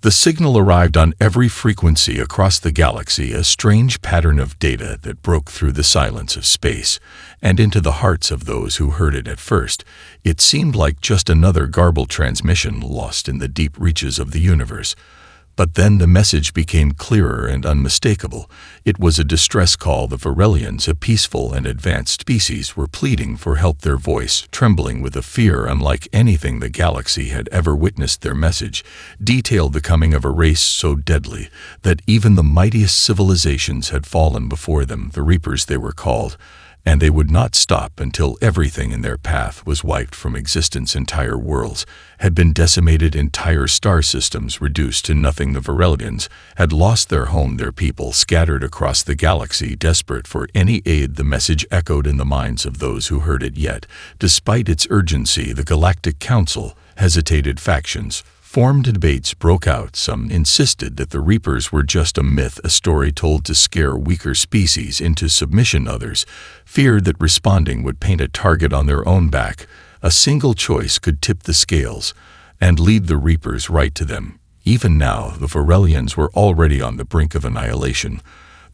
The signal arrived on every frequency across the galaxy, a strange pattern of data that broke through the silence of space and into the hearts of those who heard it at first. It seemed like just another garbled transmission lost in the deep reaches of the universe. But then the message became clearer and unmistakable. It was a distress call. The Varelians, a peaceful and advanced species, were pleading for help, their voice trembling with a fear unlike anything the galaxy had ever witnessed. Their message detailed the coming of a race so deadly that even the mightiest civilizations had fallen before them, the Reapers they were called, and they would not stop until everything in their path was wiped from existence. Entire worlds had been decimated, entire star systems reduced to nothing. The Varelians had lost their home, their people scattered across the galaxy, desperate for any aid. The message echoed in the minds of those who heard it, yet, despite its urgency, the Galactic Council hesitated. Factions formed, debates broke out. Some insisted that the Reapers were just a myth, a story told to scare weaker species into submission. Others feared that responding would paint a target on their own back. A single choice could tip the scales and lead the Reapers right to them. Even now, the Varelians were already on the brink of annihilation.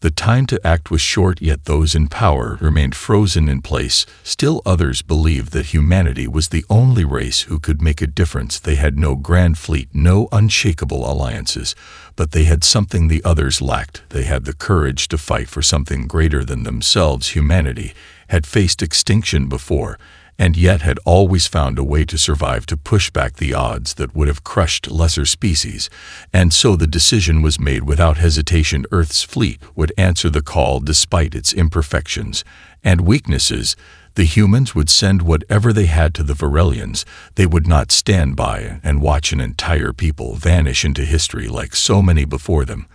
The time to act was short, yet those in power remained frozen in place. Still others believed that humanity was the only race who could make a difference. They had no grand fleet, no unshakable alliances, but they had something the others lacked. They had the courage to fight for something greater than themselves. Humanity had faced extinction before, and yet had always found a way to survive, to push back the odds that would have crushed lesser species. And so the decision was made without hesitation. Earth's fleet would answer the call despite its imperfections and weaknesses. The humans would send whatever they had to the Varelians. They would not stand by and watch an entire people vanish into history like so many before them.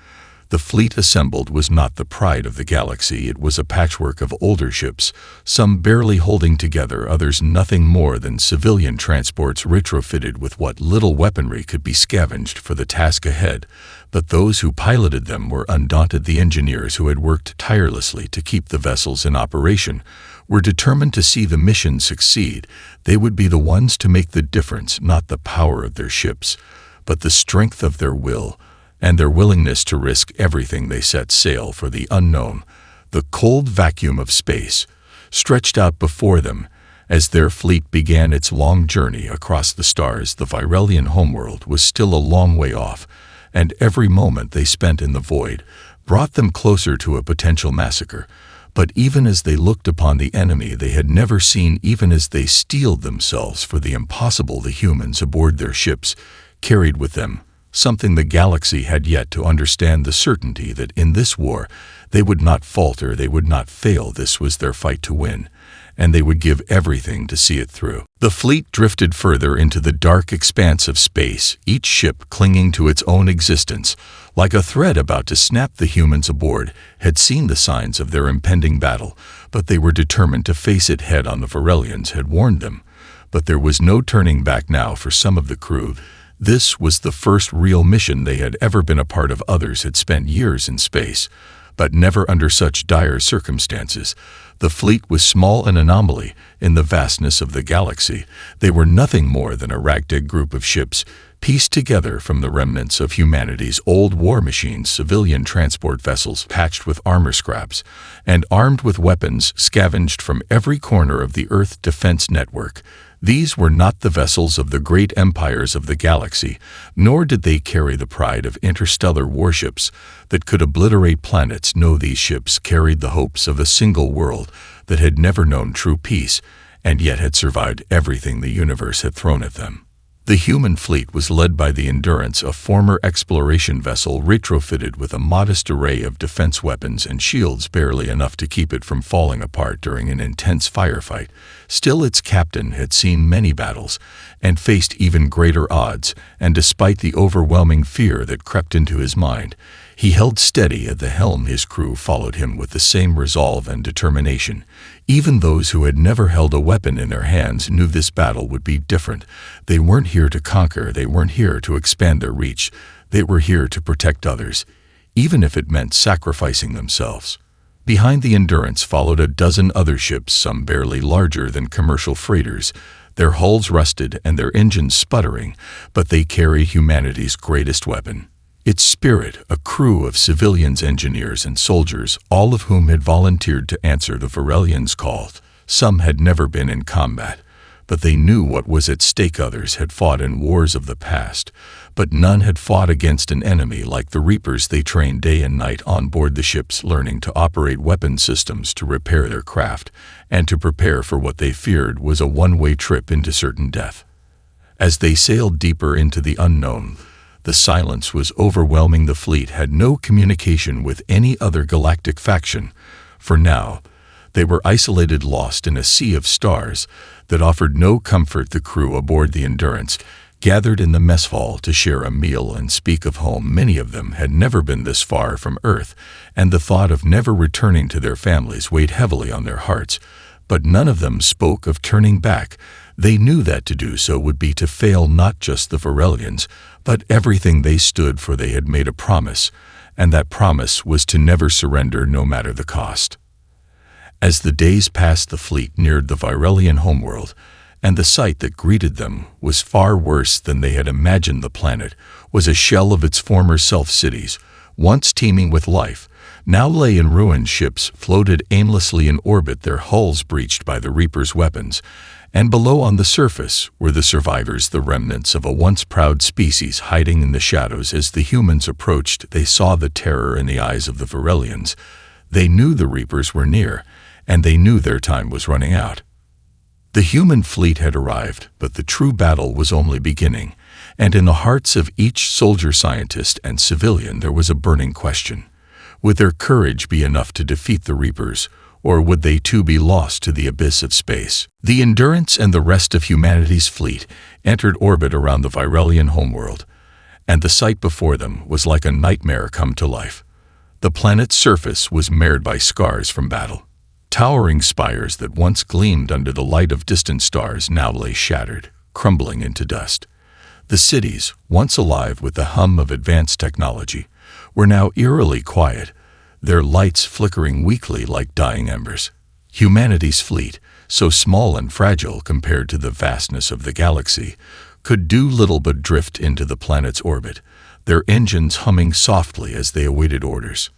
The fleet assembled was not the pride of the galaxy. It was a patchwork of older ships, some barely holding together, others nothing more than civilian transports retrofitted with what little weaponry could be scavenged for the task ahead. But those who piloted them were undaunted. The engineers who had worked tirelessly to keep the vessels in operation were determined to see the mission succeed. They would be the ones to make the difference, not the power of their ships, but the strength of their will and their willingness to risk everything. They set sail for the unknown. The cold vacuum of space stretched out before them as their fleet began its long journey across the stars. The Varelian homeworld was still a long way off, and every moment they spent in the void brought them closer to a potential massacre. But even as they looked upon the enemy they had never seen, even as they steeled themselves for the impossible, the humans aboard their ships carried with them something the galaxy had yet to understand: the certainty that in this war they would not falter, they would not fail. This was their fight to win, and they would give everything to see it through. The fleet drifted further into the dark expanse of space, each ship clinging to its own existence, like a thread about to snap. The humans aboard had seen the signs of their impending battle, but they were determined to face it head on. The Varelians had warned them, but there was no turning back now for some of the crew. This was the first real mission they had ever been a part of. Others had spent years in space, but never under such dire circumstances. The fleet was small, an anomaly in the vastness of the galaxy. They were nothing more than a ragtag group of ships pieced together from the remnants of humanity's old war machines, civilian transport vessels patched with armor scraps and armed with weapons scavenged from every corner of the Earth defense network. These were not the vessels of the great empires of the galaxy, nor did they carry the pride of interstellar warships that could obliterate planets. No, these ships carried the hopes of a single world that had never known true peace, and yet had survived everything the universe had thrown at them. The human fleet was led by the Endurance, a former exploration vessel retrofitted with a modest array of defense weapons and shields, barely enough to keep it from falling apart during an intense firefight. Still, its captain had seen many battles and faced even greater odds, and despite the overwhelming fear that crept into his mind, he held steady at the helm. His crew followed him with the same resolve and determination. Even those who had never held a weapon in their hands knew this battle would be different. They weren't here to conquer, they weren't here to expand their reach. They were here to protect others, even if it meant sacrificing themselves. Behind the Endurance followed a dozen other ships, some barely larger than commercial freighters. their hulls rusted and their engines sputtering, but they carry humanity's greatest weapon. Its spirit, a crew of civilians, engineers, and soldiers, all of whom had volunteered to answer the Varelians' call. Some had never been in combat, but they knew what was at stake. Others had fought in wars of the past, but none had fought against an enemy like the Reapers. They trained day and night on board the ships, learning to operate weapon systems, to repair their craft, and to prepare for what they feared was a one-way trip into certain death. As they sailed deeper into the unknown, the silence was overwhelming. The fleet had no communication with any other galactic faction, for now they were isolated, lost in a sea of stars that offered no comfort. The crew aboard the Endurance gathered in the mess hall to share a meal and speak of home. Many of them had never been this far from Earth, and the thought of never returning to their families weighed heavily on their hearts, but none of them spoke of turning back. They knew that to do so would be to fail not just the Varelians, but everything they stood for. They had made a promise, and that promise was to never surrender, no matter the cost. As the days passed, the fleet neared the Varelian homeworld, and the sight that greeted them was far worse than they had imagined. The planet was a shell of its former self. Cities, once teeming with life, now lay in ruins. Ships floated aimlessly in orbit, their hulls breached by the Reapers' weapons, and below on the surface were the survivors, the remnants of a once proud species hiding in the shadows. As the humans approached, they saw the terror in the eyes of the Varelians. They knew the Reapers were near, and they knew their time was running out. The human fleet had arrived, but the true battle was only beginning, and in the hearts of each soldier, scientist, and civilian there was a burning question. Would their courage be enough to defeat the Reapers, or would they too be lost to the abyss of space? The Endurance and the rest of humanity's fleet entered orbit around the Varelian homeworld, and the sight before them was like a nightmare come to life. The planet's surface was marred by scars from battle. Towering spires that once gleamed under the light of distant stars now lay shattered, crumbling into dust. The cities, once alive with the hum of advanced technology, were now eerily quiet, their lights flickering weakly like dying embers. Humanity's fleet, so small and fragile compared to the vastness of the galaxy, could do little but drift into the planet's orbit, their engines humming softly as they awaited orders.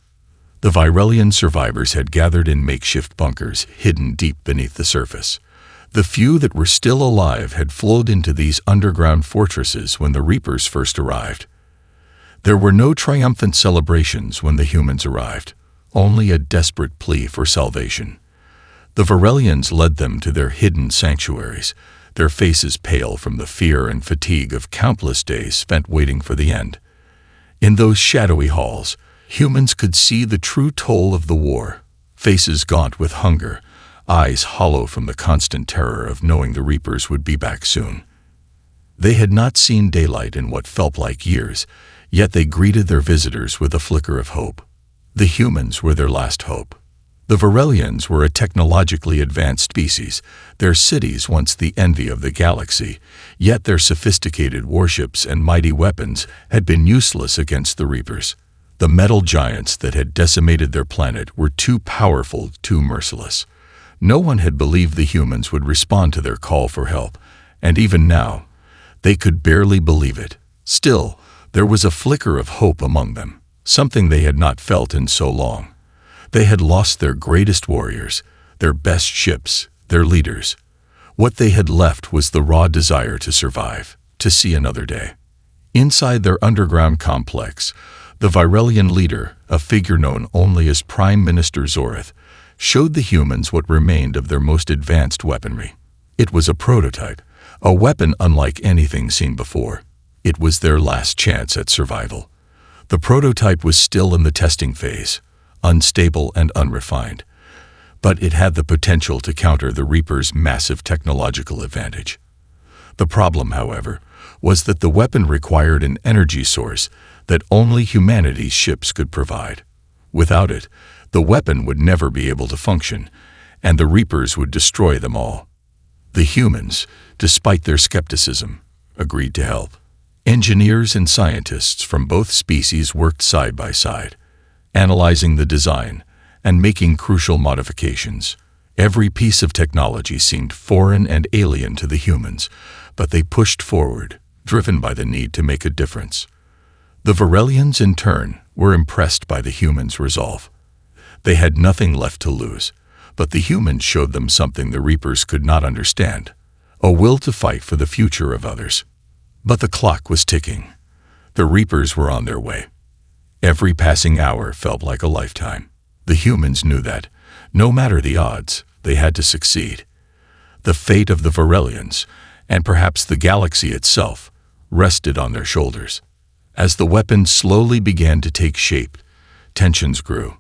The Varelian survivors had gathered in makeshift bunkers hidden deep beneath the surface. The few that were still alive had flowed into these underground fortresses when the Reapers first arrived. There were no triumphant celebrations when the humans arrived, only a desperate plea for salvation. The Varelians led them to their hidden sanctuaries, their faces pale from the fear and fatigue of countless days spent waiting for the end. In those shadowy halls, humans could see the true toll of the war, faces gaunt with hunger, eyes hollow from the constant terror of knowing the Reapers would be back soon. They had not seen daylight in what felt like years, yet they greeted their visitors with a flicker of hope. The humans were their last hope. The Varelians were a technologically advanced species, their cities once the envy of the galaxy, yet their sophisticated warships and mighty weapons had been useless against the Reapers. The metal giants that had decimated their planet were too powerful, too merciless. No one had believed the humans would respond to their call for help, and even now, they could barely believe it. Still, there was a flicker of hope among them, something they had not felt in so long. They had lost their greatest warriors, their best ships, their leaders. What they had left was the raw desire to survive, to see another day. Inside their underground complex, the Varelian leader, a figure known only as Prime Minister Zorith, showed the humans what remained of their most advanced weaponry. It was a prototype, a weapon unlike anything seen before. It was their last chance at survival. The prototype was still in the testing phase, unstable and unrefined, but it had the potential to counter the Reapers' massive technological advantage. The problem, however, was that the weapon required an energy source that only humanity's ships could provide. Without it, the weapon would never be able to function, and the Reapers would destroy them all. The humans, despite their skepticism, agreed to help. Engineers and scientists from both species worked side by side, analyzing the design and making crucial modifications. Every piece of technology seemed foreign and alien to the humans, but they pushed forward, driven by the need to make a difference. The Varelians, in turn, were impressed by the humans' resolve. They had nothing left to lose, but the humans showed them something the Reapers could not understand: a will to fight for the future of others. But the clock was ticking. The Reapers were on their way. Every passing hour felt like a lifetime. The humans knew that, no matter the odds, they had to succeed. The fate of the Varelians, and perhaps the galaxy itself, rested on their shoulders. As the weapons slowly began to take shape, tensions grew.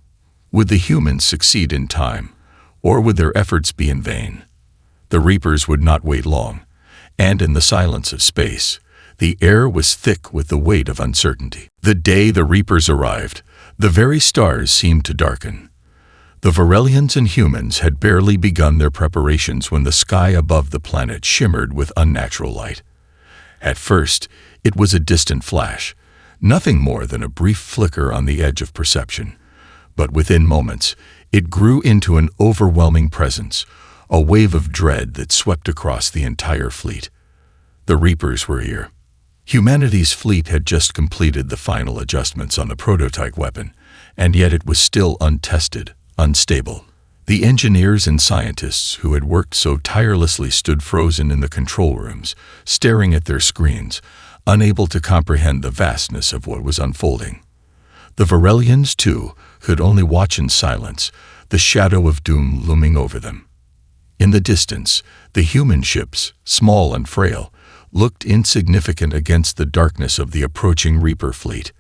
Would the humans succeed in time, or would their efforts be in vain? The Reapers would not wait long, and in the silence of space, the air was thick with the weight of uncertainty. The day the Reapers arrived, the very stars seemed to darken. The Varelians and humans had barely begun their preparations when the sky above the planet shimmered with unnatural light. At first, it was a distant flash, nothing more than a brief flicker on the edge of perception. But within moments, it grew into an overwhelming presence, a wave of dread that swept across the entire fleet. The Reapers were here. Humanity's fleet had just completed the final adjustments on the prototype weapon, and yet it was still untested, unstable. The engineers and scientists who had worked so tirelessly stood frozen in the control rooms, staring at their screens, unable to comprehend the vastness of what was unfolding. The Varelians, too, could only watch in silence, the shadow of doom looming over them. In the distance, the human ships, small and frail, looked insignificant against the darkness of the approaching Reaper fleet.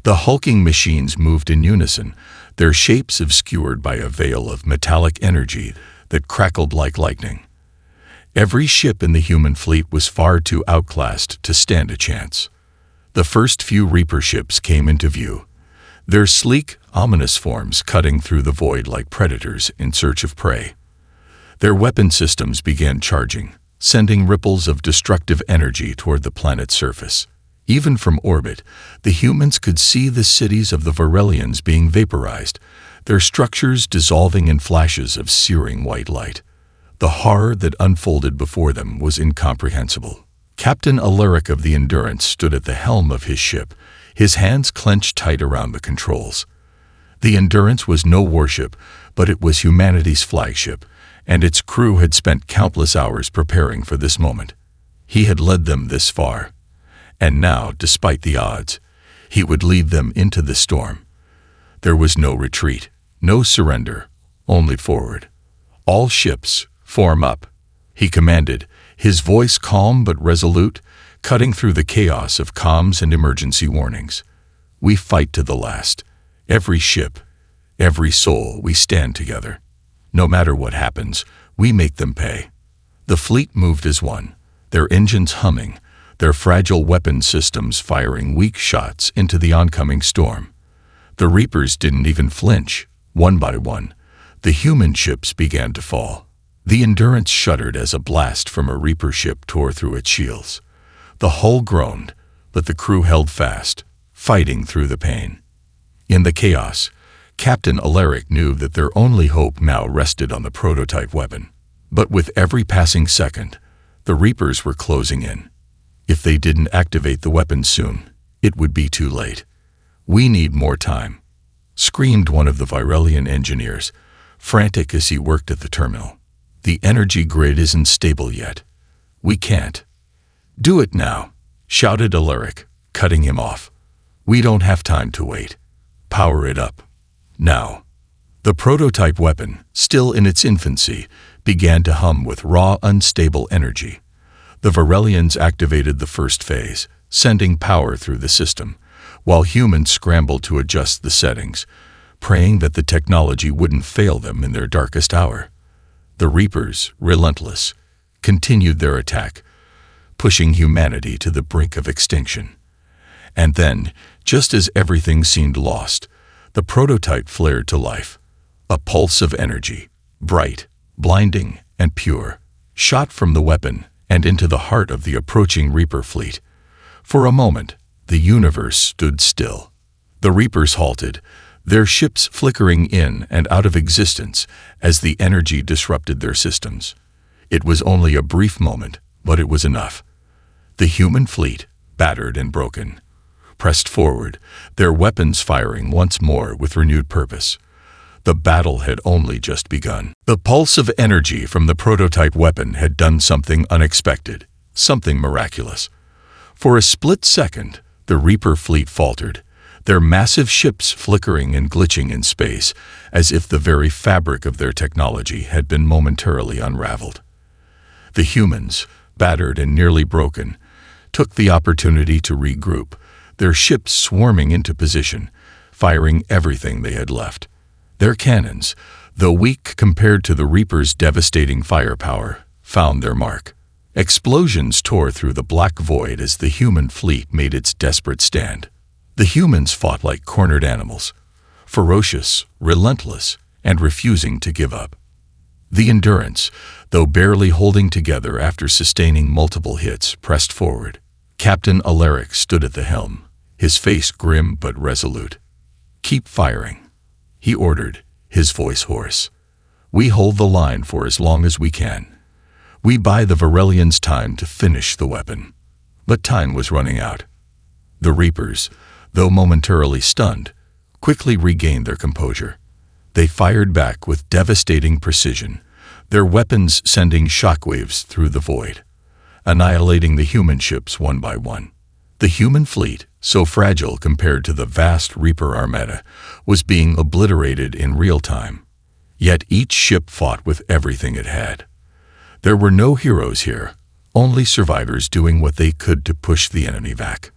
The hulking machines moved in unison, their shapes obscured by a veil of metallic energy that crackled like lightning. Every ship in the human fleet was far too outclassed to stand a chance. The first few Reaper ships came into view, their sleek, ominous forms cutting through the void like predators in search of prey. Their weapon systems began charging, sending ripples of destructive energy toward the planet's surface. Even from orbit, the humans could see the cities of the Varelians being vaporized, their structures dissolving in flashes of searing white light. The horror that unfolded before them was incomprehensible. Captain Alaric of the Endurance stood at the helm of his ship, his hands clenched tight around the controls. The Endurance was no warship, but it was humanity's flagship, and its crew had spent countless hours preparing for this moment. He had led them this far, and now, despite the odds, he would lead them into the storm. There was no retreat, no surrender, only forward. All ships, form up, he commanded, his voice calm but resolute, cutting through the chaos of comms and emergency warnings. We fight to the last. Every ship, every soul, we stand together. No matter what happens, we make them pay. The fleet moved as one, their engines humming, their fragile weapon systems firing weak shots into the oncoming storm. The Reapers didn't even flinch. One by one, the human ships began to fall. The Endurance shuddered as a blast from a Reaper ship tore through its shields. The hull groaned, but the crew held fast, fighting through the pain. In the chaos, Captain Alaric knew that their only hope now rested on the prototype weapon. But with every passing second, the Reapers were closing in. If they didn't activate the weapon soon, it would be too late. "We need more time," screamed one of the Varelian engineers, frantic as he worked at the terminal. "The energy grid isn't stable yet. We can't." "Do it now," shouted Alaric, cutting him off. "We don't have time to wait. Power it up. Now." The prototype weapon, still in its infancy, began to hum with raw, unstable energy. The Varelians activated the first phase, sending power through the system, while humans scrambled to adjust the settings, praying that the technology wouldn't fail them in their darkest hour. The Reapers, relentless, continued their attack, pushing humanity to the brink of extinction. And then, just as everything seemed lost, the prototype flared to life. A pulse of energy, bright, blinding, and pure, shot from the weapon and into the heart of the approaching Reaper fleet. For a moment, the universe stood still. The Reapers halted, their ships flickering in and out of existence as the energy disrupted their systems. It was only a brief moment, but it was enough. The human fleet, battered and broken, pressed forward, their weapons firing once more with renewed purpose. The battle had only just begun. The pulse of energy from the prototype weapon had done something unexpected, something miraculous. For a split second, the Reaper fleet faltered, their massive ships flickering and glitching in space, as if the very fabric of their technology had been momentarily unraveled. The humans, battered and nearly broken, took the opportunity to regroup, their ships swarming into position, firing everything they had left. Their cannons, though weak compared to the Reaper's devastating firepower, found their mark. Explosions tore through the black void as the human fleet made its desperate stand. The humans fought like cornered animals, ferocious, relentless, and refusing to give up. The Endurance, though barely holding together after sustaining multiple hits, pressed forward. Captain Alaric stood at the helm, his face grim but resolute. "Keep firing," he ordered, his voice hoarse. "We hold the line for as long as we can. We buy the Varelians time to finish the weapon." But time was running out. The Reapers, though momentarily stunned, quickly regained their composure. They fired back with devastating precision, their weapons sending shockwaves through the void, annihilating the human ships one by one. The human fleet, so fragile compared to the vast Reaper armada, was being obliterated in real time. Yet each ship fought with everything it had. There were no heroes here, only survivors doing what they could to push the enemy back.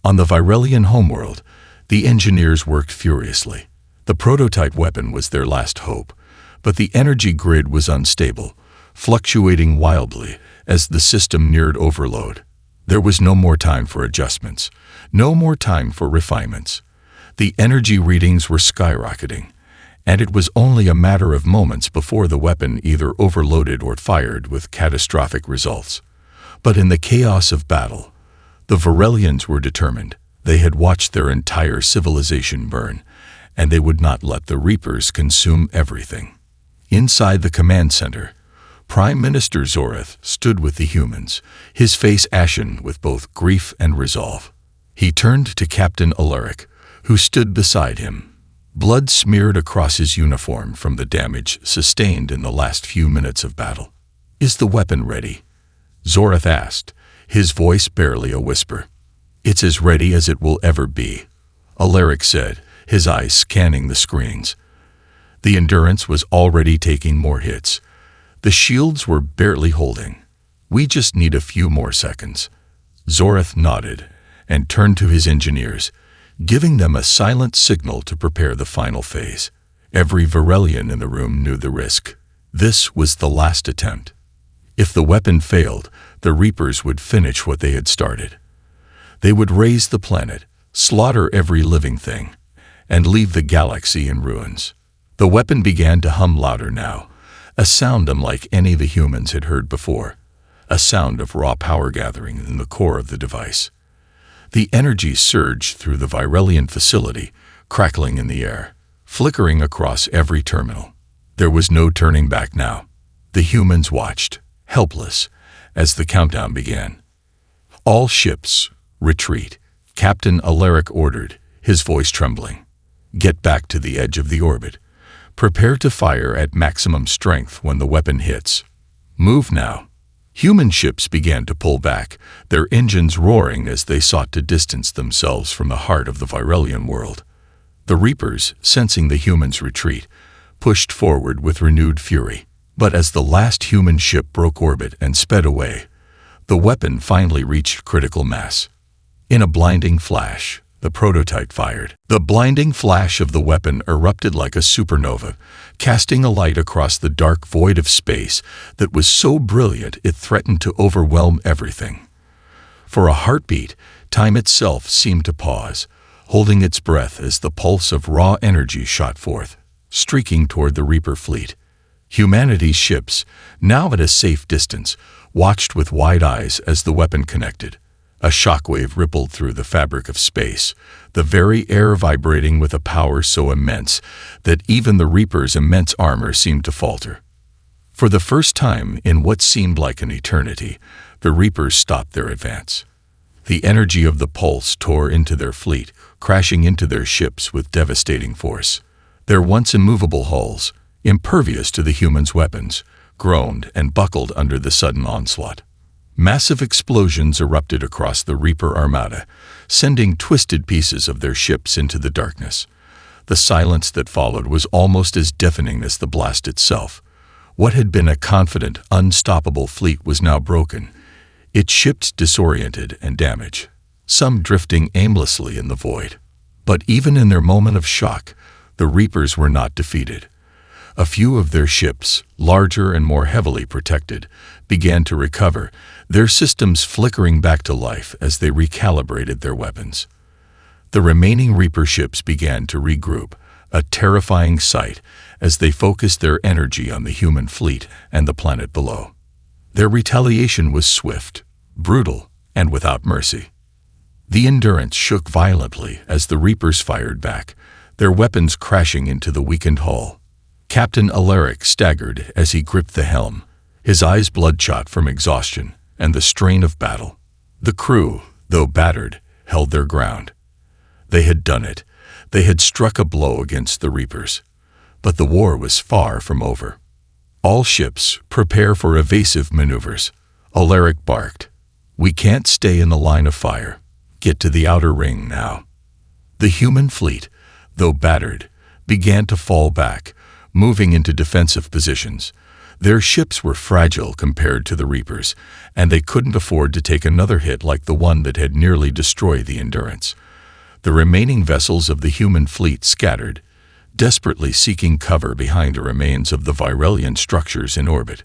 On the Virelian homeworld, the engineers worked furiously. The prototype weapon was their last hope, but the energy grid was unstable, fluctuating wildly as the system neared overload. There was no more time for adjustments, no more time for refinements. The energy readings were skyrocketing, and it was only a matter of moments before the weapon either overloaded or fired with catastrophic results. But in the chaos of battle, the Varelians were determined. They had watched their entire civilization burn, and they would not let the Reapers consume everything. Inside the command center, Prime Minister Zoreth stood with the humans, his face ashen with both grief and resolve. He turned to Captain Alaric, who stood beside him. Blood smeared across his uniform from the damage sustained in the last few minutes of battle. "Is the weapon ready?" Zoreth asked, his voice barely a whisper. "It's as ready as it will ever be," Alaric said, his eyes scanning the screens. The Endurance was already taking more hits. The shields were barely holding. "We just need a few more seconds." Zoreth nodded and turned to his engineers, giving them a silent signal to prepare the final phase. Every Varelian in the room knew the risk. This was the last attempt. If the weapon failed, the Reapers would finish what they had started. They would raze the planet, slaughter every living thing, and leave the galaxy in ruins. The weapon began to hum louder now, a sound unlike any the humans had heard before, a sound of raw power gathering in the core of the device. The energy surged through the Virelian facility, crackling in the air, flickering across every terminal. There was no turning back now. The humans watched, helpless, as the countdown began. "All ships, retreat," Captain Alaric ordered, his voice trembling. "Get back to the edge of the orbit. Prepare to fire at maximum strength when the weapon hits. Move now." Human ships began to pull back, their engines roaring as they sought to distance themselves from the heart of the Virelian world. The Reapers, sensing the humans' retreat, pushed forward with renewed fury. But as the last human ship broke orbit and sped away, the weapon finally reached critical mass. In a blinding flash, the prototype fired. The blinding flash of the weapon erupted like a supernova, casting a light across the dark void of space that was so brilliant it threatened to overwhelm everything. For a heartbeat, time itself seemed to pause, holding its breath as the pulse of raw energy shot forth, streaking toward the Reaper fleet. Humanity's ships, now at a safe distance, watched with wide eyes as the weapon connected. A shockwave rippled through the fabric of space, the very air vibrating with a power so immense that even the Reaper's immense armor seemed to falter. For the first time in what seemed like an eternity, the Reapers stopped their advance. The energy of the pulse tore into their fleet, crashing into their ships with devastating force. Their once immovable hulls, impervious to the humans' weapons, groaned and buckled under the sudden onslaught. Massive explosions erupted across the Reaper armada, sending twisted pieces of their ships into the darkness. The silence that followed was almost as deafening as the blast itself. What had been a confident, unstoppable fleet was now broken, its ships disoriented and damaged, some drifting aimlessly in the void. But even in their moment of shock, the Reapers were not defeated. A few of their ships, larger and more heavily protected, began to recover, their systems flickering back to life as they recalibrated their weapons. The remaining Reaper ships began to regroup, a terrifying sight as they focused their energy on the human fleet and the planet below. Their retaliation was swift, brutal, and without mercy. The Endurance shook violently as the Reapers fired back, their weapons crashing into the weakened hull. Captain Alaric staggered as he gripped the helm, his eyes bloodshot from exhaustion and the strain of battle. The crew, though battered, held their ground. They had done it. They had struck a blow against the Reapers. But the war was far from over. All ships, prepare for evasive maneuvers. Alaric barked. We can't stay in the line of fire. Get to the outer ring now. The human fleet, though battered, began to fall back, moving into defensive positions. Their ships were fragile compared to the Reapers, and they couldn't afford to take another hit like the one that had nearly destroyed the Endurance. The remaining vessels of the human fleet scattered, desperately seeking cover behind the remains of the Virelian structures in orbit.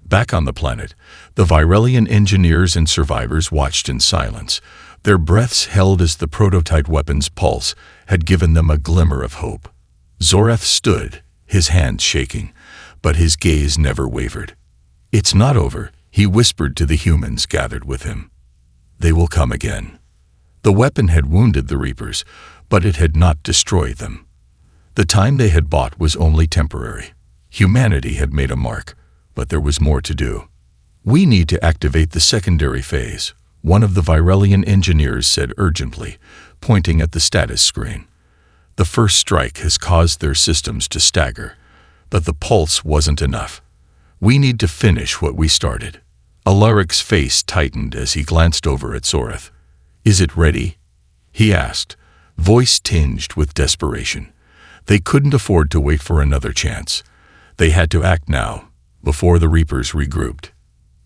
Back on the planet, the Virelian engineers and survivors watched in silence, their breaths held as the prototype weapon's pulse had given them a glimmer of hope. Zorath stood, his hands shaking, but his gaze never wavered. It's not over, he whispered to the humans gathered with him. They will come again. The weapon had wounded the Reapers, but it had not destroyed them. The time they had bought was only temporary. Humanity had made a mark, but there was more to do. We need to activate the secondary phase, one of the Virelian engineers said urgently, pointing at the status screen. The first strike has caused their systems to stagger, but the pulse wasn't enough. We need to finish what we started. Alaric's face tightened as he glanced over at Zorath. Is it ready? He asked, voice tinged with desperation. They couldn't afford to wait for another chance. They had to act now, before the Reapers regrouped.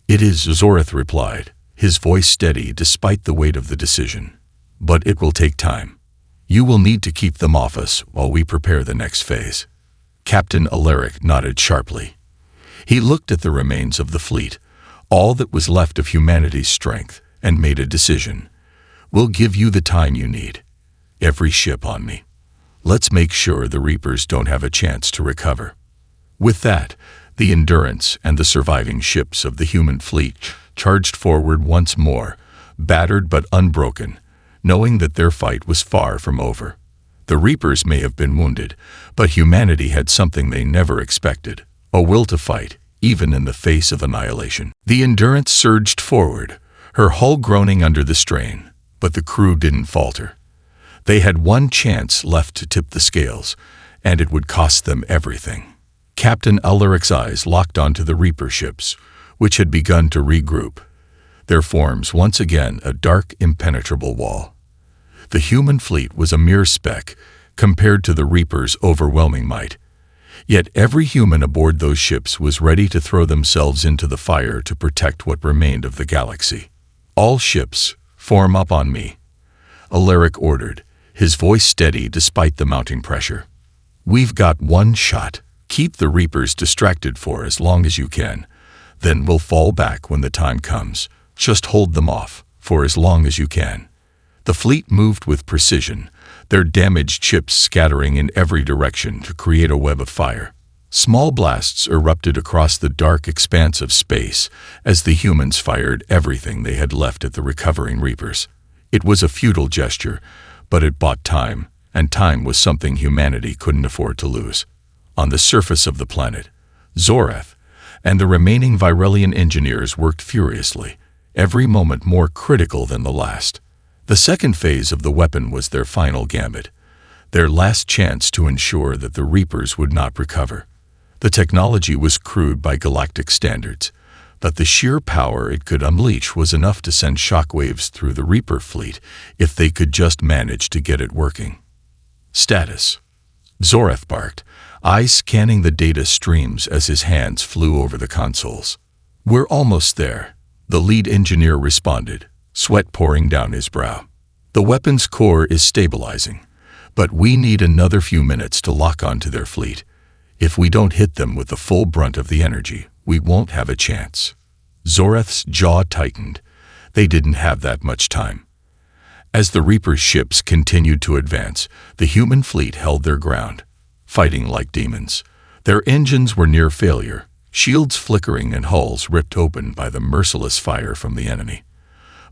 It is, Zorath replied, his voice steady despite the weight of the decision. But it will take time. You will need to keep them off us while we prepare the next phase. Captain Alaric nodded sharply. He looked at the remains of the fleet, all that was left of humanity's strength, and made a decision. We'll give you the time you need. Every ship on me. Let's make sure the Reapers don't have a chance to recover. With that, the Endurance and the surviving ships of the human fleet charged forward once more, battered but unbroken, knowing that their fight was far from over. The Reapers may have been wounded, but humanity had something they never expected, a will to fight, even in the face of annihilation. The Endurance surged forward, her hull groaning under the strain, but the crew didn't falter. They had one chance left to tip the scales, and it would cost them everything. Captain Alaric's eyes locked onto the Reaper ships, which had begun to regroup, their forms once again a dark, impenetrable wall. The human fleet was a mere speck compared to the Reapers' overwhelming might. Yet every human aboard those ships was ready to throw themselves into the fire to protect what remained of the galaxy. All ships, form up on me, Alaric ordered, his voice steady despite the mounting pressure. We've got one shot. Keep the Reapers distracted for as long as you can. Then we'll fall back when the time comes. Just hold them off for as long as you can. The fleet moved with precision, their damaged ships scattering in every direction to create a web of fire. Small blasts erupted across the dark expanse of space as the humans fired everything they had left at the recovering Reapers. It was a futile gesture, but it bought time, and time was something humanity couldn't afford to lose. On the surface of the planet, Zorath and the remaining Virelian engineers worked furiously, every moment more critical than the last. The second phase of the weapon was their final gambit, their last chance to ensure that the Reapers would not recover. The technology was crude by galactic standards, but the sheer power it could unleash was enough to send shockwaves through the Reaper fleet if they could just manage to get it working. Status. Zorath barked, eyes scanning the data streams as his hands flew over the consoles. "We're almost there," the lead engineer responded, sweat pouring down his brow. "The weapon's core is stabilizing, but we need another few minutes to lock onto their fleet. If we don't hit them with the full brunt of the energy, we won't have a chance." Zorath's jaw tightened. They didn't have that much time. As the Reaper's ships continued to advance, the human fleet held their ground, fighting like demons. Their engines were near failure, shields flickering and hulls ripped open by the merciless fire from the enemy.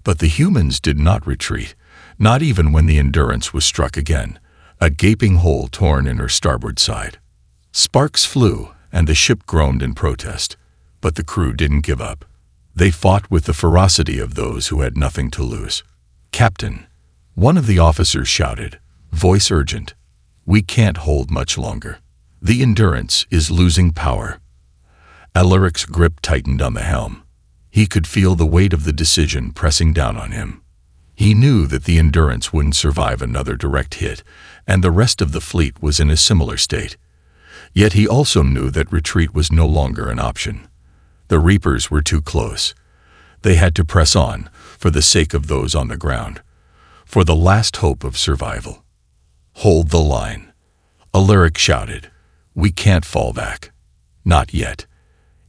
But the humans did not retreat, not even when the Endurance was struck again, a gaping hole torn in her starboard side. Sparks flew, and the ship groaned in protest, but the crew didn't give up. They fought with the ferocity of those who had nothing to lose. "Captain," one of the officers shouted, voice urgent, "we can't hold much longer. The Endurance is losing power." Alaric's grip tightened on the helm. He could feel the weight of the decision pressing down on him. He knew that the Endurance wouldn't survive another direct hit, and the rest of the fleet was in a similar state. Yet he also knew that retreat was no longer an option. The Reapers were too close. They had to press on, for the sake of those on the ground, for the last hope of survival. "Hold the line," Alaric shouted. "We can't fall back." Not yet.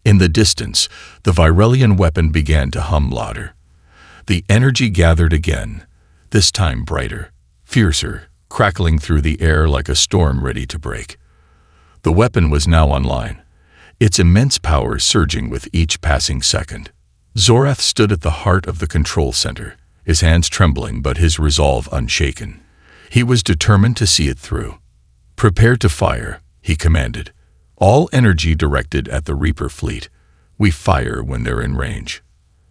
In the distance, the Virelian weapon began to hum louder. The energy gathered again, this time brighter, fiercer, crackling through the air like a storm ready to break. The weapon was now online, its immense power surging with each passing second. Zorath stood at the heart of the control center, his hands trembling but his resolve unshaken. He was determined to see it through. "Prepare to fire," he commanded. "All energy directed at the Reaper fleet. We fire when they're in range."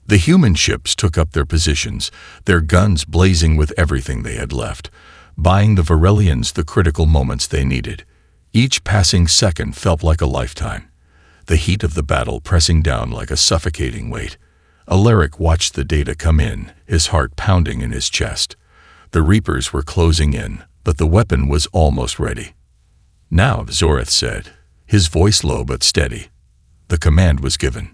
The human ships took up their positions, their guns blazing with everything they had left, buying the Virelians the critical moments they needed. Each passing second felt like a lifetime, the heat of the battle pressing down like a suffocating weight. Alaric watched the data come in, his heart pounding in his chest. The Reapers were closing in, but the weapon was almost ready. "Now," Zorath said, his voice low but steady. The command was given,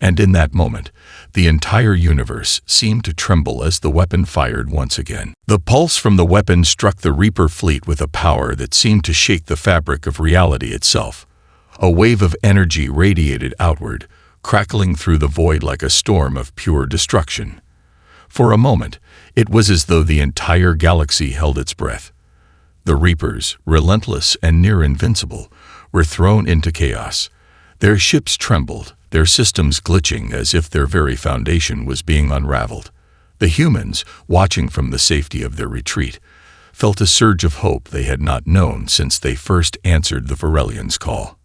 and in that moment, the entire universe seemed to tremble as the weapon fired once again. The pulse from the weapon struck the Reaper fleet with a power that seemed to shake the fabric of reality itself. A wave of energy radiated outward, crackling through the void like a storm of pure destruction. For a moment, it was as though the entire galaxy held its breath. The Reapers, relentless and near invincible, were thrown into chaos. Their ships trembled, their systems glitching as if their very foundation was being unraveled. The humans, watching from the safety of their retreat, felt a surge of hope they had not known since they first answered the Virelians' call.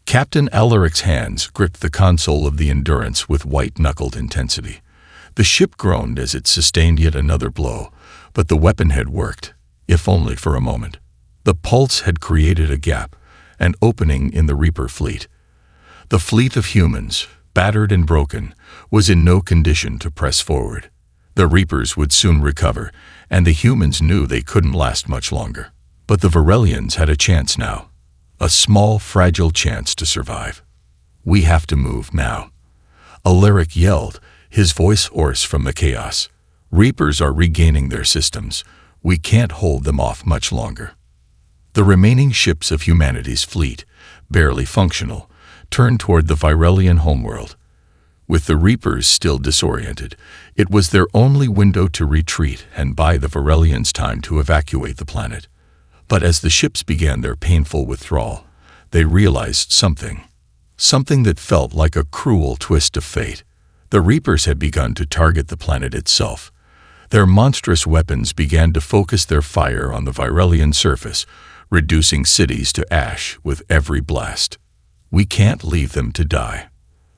Captain Alaric's hands gripped the console of the Endurance with white-knuckled intensity. The ship groaned as it sustained yet another blow, but the weapon had worked, if only for a moment. The pulse had created a gap, an opening in the Reaper fleet. The fleet of humans, battered and broken, was in no condition to press forward. The Reapers would soon recover, and the humans knew they couldn't last much longer. But the Virelians had a chance now. A small, fragile chance to survive. "We have to move now," Alaric yelled, his voice hoarse from the chaos. "Reapers are regaining their systems. We can't hold them off much longer." The remaining ships of humanity's fleet, barely functional, turned toward the Virelian homeworld. With the Reapers still disoriented, it was their only window to retreat and buy the Virelians time to evacuate the planet. But as the ships began their painful withdrawal, they realized something. Something that felt like a cruel twist of fate. The Reapers had begun to target the planet itself. Their monstrous weapons began to focus their fire on the Virelian surface, reducing cities to ash with every blast. "We can't leave them to die,"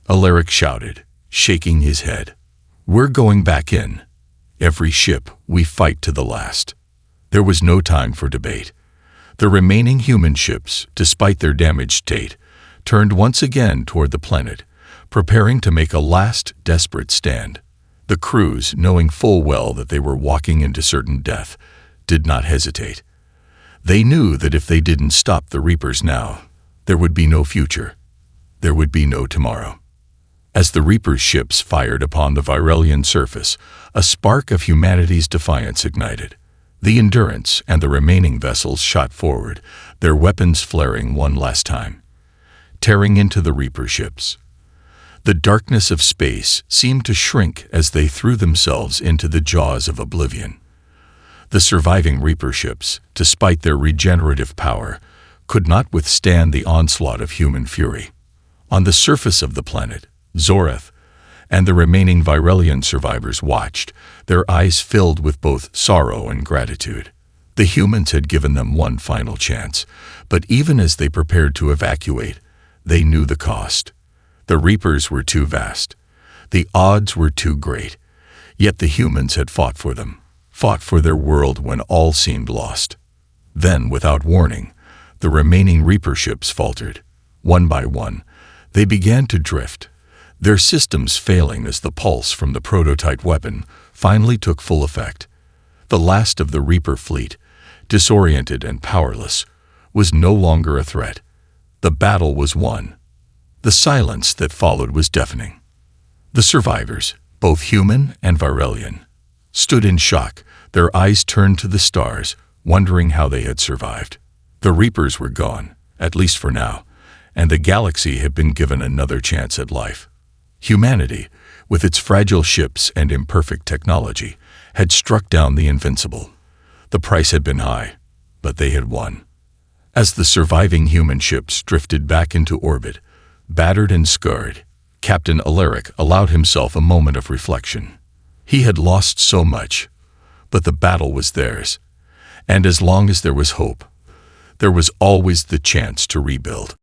Alaric shouted, shaking his head. "We're going back in. Every ship, we fight to the last." There was no time for debate. The remaining human ships, despite their damaged state, turned once again toward the planet, preparing to make a last desperate stand. The crews, knowing full well that they were walking into certain death, did not hesitate. They knew that if they didn't stop the Reapers now, there would be no future. There would be no tomorrow. As the Reapers' ships fired upon the Virelian surface, a spark of humanity's defiance ignited. The Endurance and the remaining vessels shot forward, their weapons flaring one last time, tearing into the Reaper ships. The darkness of space seemed to shrink as they threw themselves into the jaws of oblivion. The surviving Reaper ships, despite their regenerative power, could not withstand the onslaught of human fury. On the surface of the planet, Zoreth and the remaining Virelian survivors watched, their eyes filled with both sorrow and gratitude. The humans had given them one final chance, but even as they prepared to evacuate, they knew the cost. The Reapers were too vast. The odds were too great. Yet the humans had fought for them, fought for their world when all seemed lost. Then, without warning, the remaining Reaper ships faltered. One by one, they began to drift, their systems failing as the pulse from the prototype weapon finally took full effect. The last of the Reaper fleet, disoriented and powerless, was no longer a threat. The battle was won. The silence that followed was deafening. The survivors, both human and Virelian, stood in shock, their eyes turned to the stars, wondering how they had survived. The Reapers were gone, at least for now, and the galaxy had been given another chance at life. Humanity, with its fragile ships and imperfect technology, had struck down the invincible. The price had been high, but they had won. As the surviving human ships drifted back into orbit, battered and scarred, Captain Alaric allowed himself a moment of reflection. He had lost so much, but the battle was theirs, and as long as there was hope, there was always the chance to rebuild.